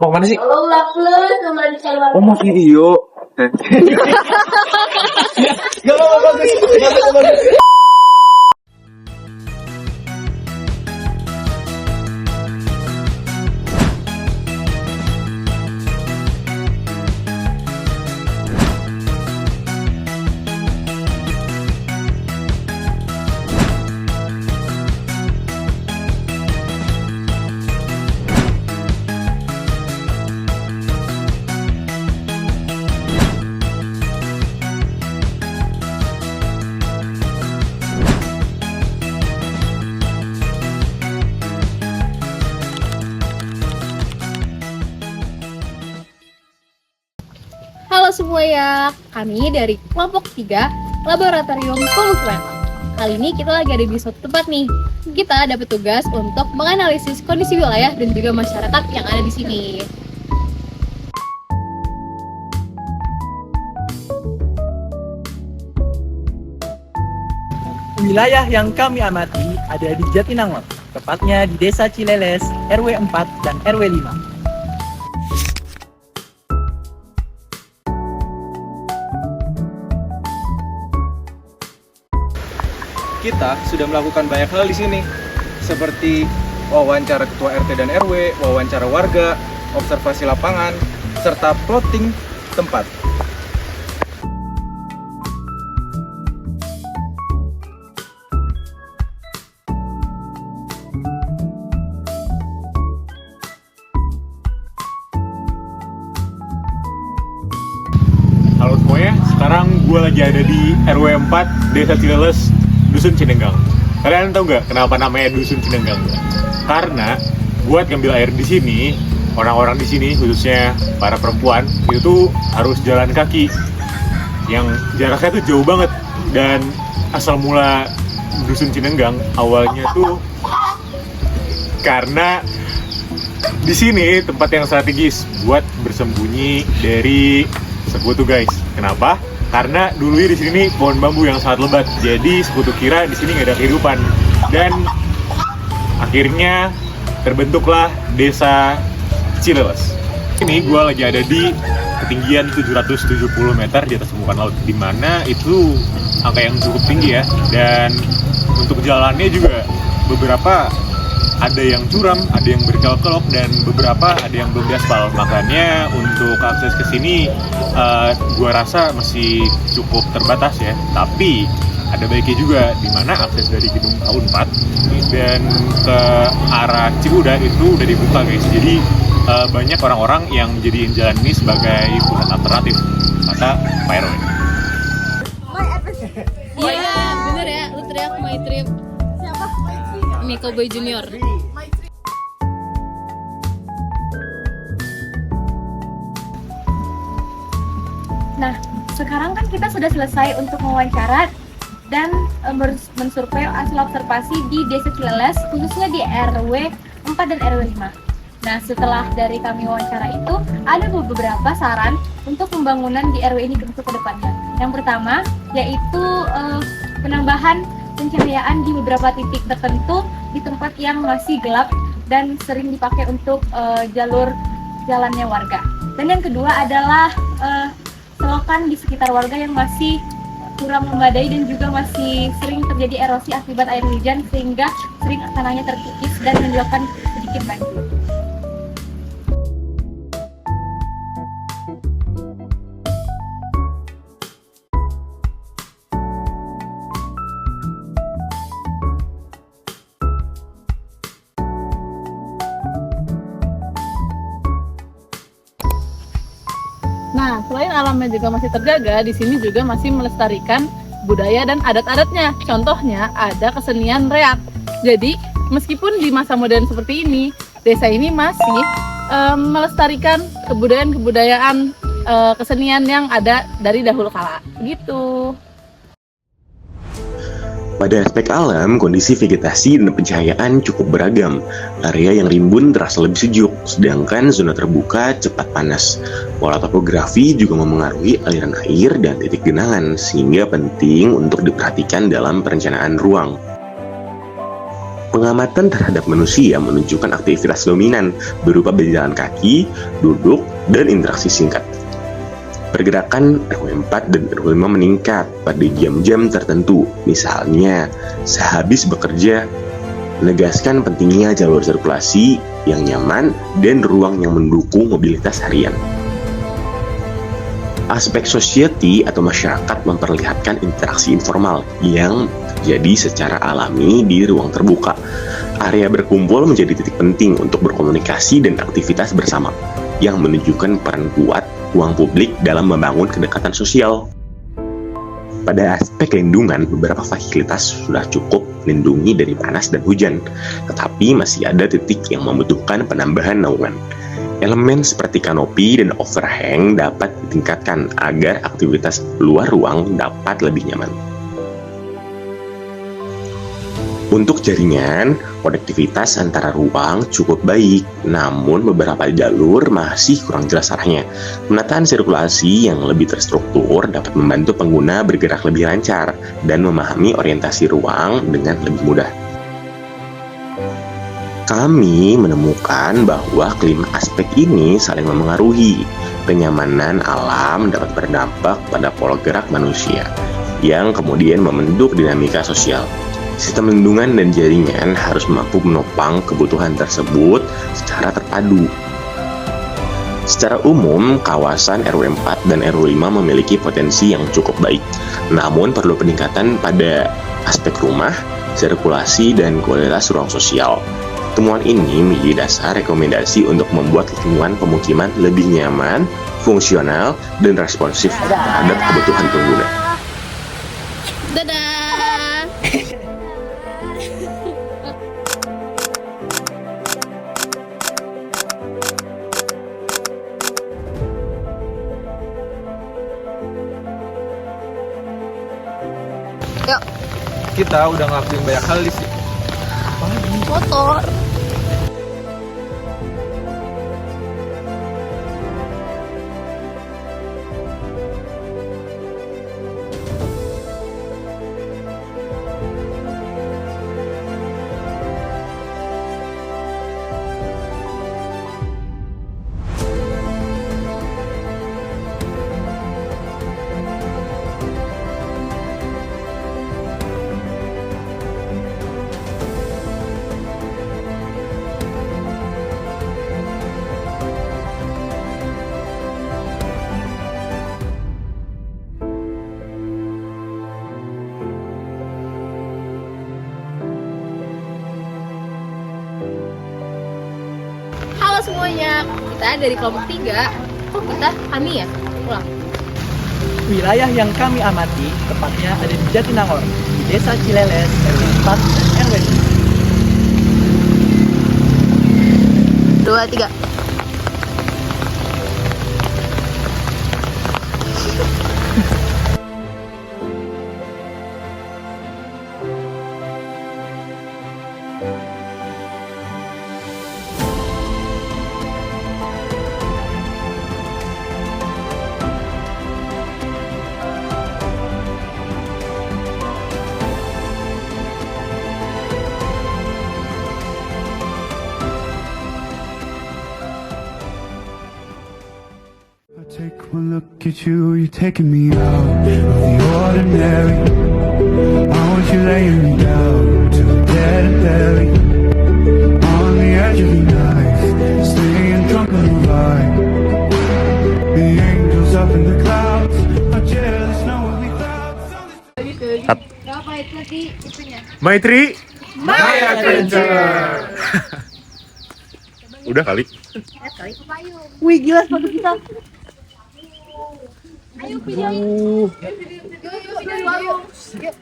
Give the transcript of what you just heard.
Mau kemana sih? Kalau laplet kembali keluar. Oh mau video. Gak apa-apa bagus. Halo semuanya, kami dari kelompok 3 Laboratorium Pemukiman. Kali ini kita lagi ada di suatu tempat nih. Kita dapat tugas untuk menganalisis kondisi wilayah dan juga masyarakat yang ada di sini. Wilayah yang kami amati ada di Jatinangor, tepatnya di Desa Cileles, RW 4 dan RW 5. Kita sudah melakukan banyak hal di sini, seperti wawancara ketua RT dan RW, wawancara warga, observasi lapangan, serta plotting tempat. Halo semuanya, sekarang gue lagi ada di RW 4 Desa Cileles, Dusun Cinenggang. Kalian tahu nggak kenapa namanya Dusun Cinenggang? Karena buat ngambil air di sini, orang-orang di sini khususnya para perempuan itu tuh harus jalan kaki, yang jaraknya tuh jauh banget. Dan asal mula Dusun Cinenggang awalnya tuh karena di sini tempat yang strategis buat bersembunyi dari sekutu guys. Kenapa? Karena dulu di sini nih pohon bambu yang sangat lebat. Jadi sekutu kira di sini nggak ada kehidupan. Dan akhirnya terbentuklah Desa Cileles. Ini gue lagi ada di ketinggian 770 meter di atas permukaan laut, di mana itu angka yang cukup tinggi ya. Dan untuk jalannya juga beberapa ada yang curam, ada yang berkelok-kelok, dan beberapa ada yang belum diaspal. Makanya untuk akses ke sini gua rasa masih cukup terbatas ya. Tapi ada baiknya juga, di mana akses dari gedung A4 dan ke arah Cibuda itu udah dibuka guys. Jadi banyak orang-orang yang jadiin jalan ini sebagai pusat alternatif, kata Pak RW. Iya, bener ya, lu teriak my trip. Siapa? Miko Boy Junior. Nah, sekarang kan kita sudah selesai untuk mewawancara dan mensurvei hasil observasi di Desa Cileles, khususnya di RW 4 dan RW 5. Nah, setelah dari kami wawancara itu, ada beberapa saran untuk pembangunan di RW ini untuk ke depannya. Yang pertama, yaitu penambahan pencahayaan di beberapa titik tertentu di tempat yang masih gelap dan sering dipakai untuk jalur jalannya warga. Dan yang kedua adalah selokan di sekitar warga yang masih kurang memadai dan juga masih sering terjadi erosi akibat air hujan, sehingga sering tanahnya terkikis dan menyebabkan sedikit banjir. Nah, selain alamnya juga masih terjaga, di sini juga masih melestarikan budaya dan adat-adatnya. Contohnya ada kesenian reak. Jadi, meskipun di masa modern seperti ini, desa ini masih melestarikan kebudayaan-kebudayaan kesenian yang ada dari dahulu kala. Gitu. Pada aspek alam, kondisi vegetasi dan pencahayaan cukup beragam. Area yang rimbun terasa lebih sejuk, sedangkan zona terbuka cepat panas. Pola topografi juga memengaruhi aliran air dan titik genangan, sehingga penting untuk diperhatikan dalam perencanaan ruang. Pengamatan terhadap manusia menunjukkan aktivitas dominan berupa berjalan kaki, duduk, dan interaksi singkat. Pergerakan RW 4 dan RW 5 meningkat pada jam-jam tertentu, misalnya sehabis bekerja, menegaskan pentingnya jalur sirkulasi yang nyaman dan ruang yang mendukung mobilitas harian. Aspek society atau masyarakat memperlihatkan interaksi informal yang terjadi secara alami di ruang terbuka. Area berkumpul menjadi titik penting untuk berkomunikasi dan aktivitas bersama, yang menunjukkan peran kuat ruang publik dalam membangun kedekatan sosial. Pada aspek lindungan, beberapa fasilitas sudah cukup melindungi dari panas dan hujan, tetapi masih ada titik yang membutuhkan penambahan naungan. Elemen seperti kanopi dan overhang dapat ditingkatkan agar aktivitas luar ruang dapat lebih nyaman. Untuk jaringan, konektivitas antara ruang cukup baik, namun beberapa jalur masih kurang jelas arahnya. Penataan sirkulasi yang lebih terstruktur dapat membantu pengguna bergerak lebih lancar dan memahami orientasi ruang dengan lebih mudah. Kami menemukan bahwa kelima aspek ini saling memengaruhi. Kenyamanan alam dapat berdampak pada pola gerak manusia, yang kemudian membentuk dinamika sosial. Sistem lindungan dan jaringan harus mampu menopang kebutuhan tersebut secara terpadu. Secara umum, kawasan RW 4 dan RW 5 memiliki potensi yang cukup baik, namun perlu peningkatan pada aspek rumah, sirkulasi, dan kualitas ruang sosial. Temuan ini menjadi dasar rekomendasi untuk membuat lingkungan pemukiman lebih nyaman, fungsional, dan responsif terhadap kebutuhan pengguna. Dadah. Yuk, Kita udah ngelakuin banyak hal di sini. motor. Halo semuanya, kita dari kelompok 3. Kok kami ya? Ulang. Wilayah yang kami amati tepatnya ada di Jatinangor, di Desa Cileles, RW 4 dan RW 2, 3. Take one look at you, you're taking me out of the ordinary. I want you laying me down to the dead and buried. On the edge of your knife, staying drunk on the vibe. The angels up in the clouds, are jealous, know what we thought. Berapa itu tadi itunya? Maitri, My Adventure. Udah kali. Wih gila sepatu kita. Ayo video. Yuk.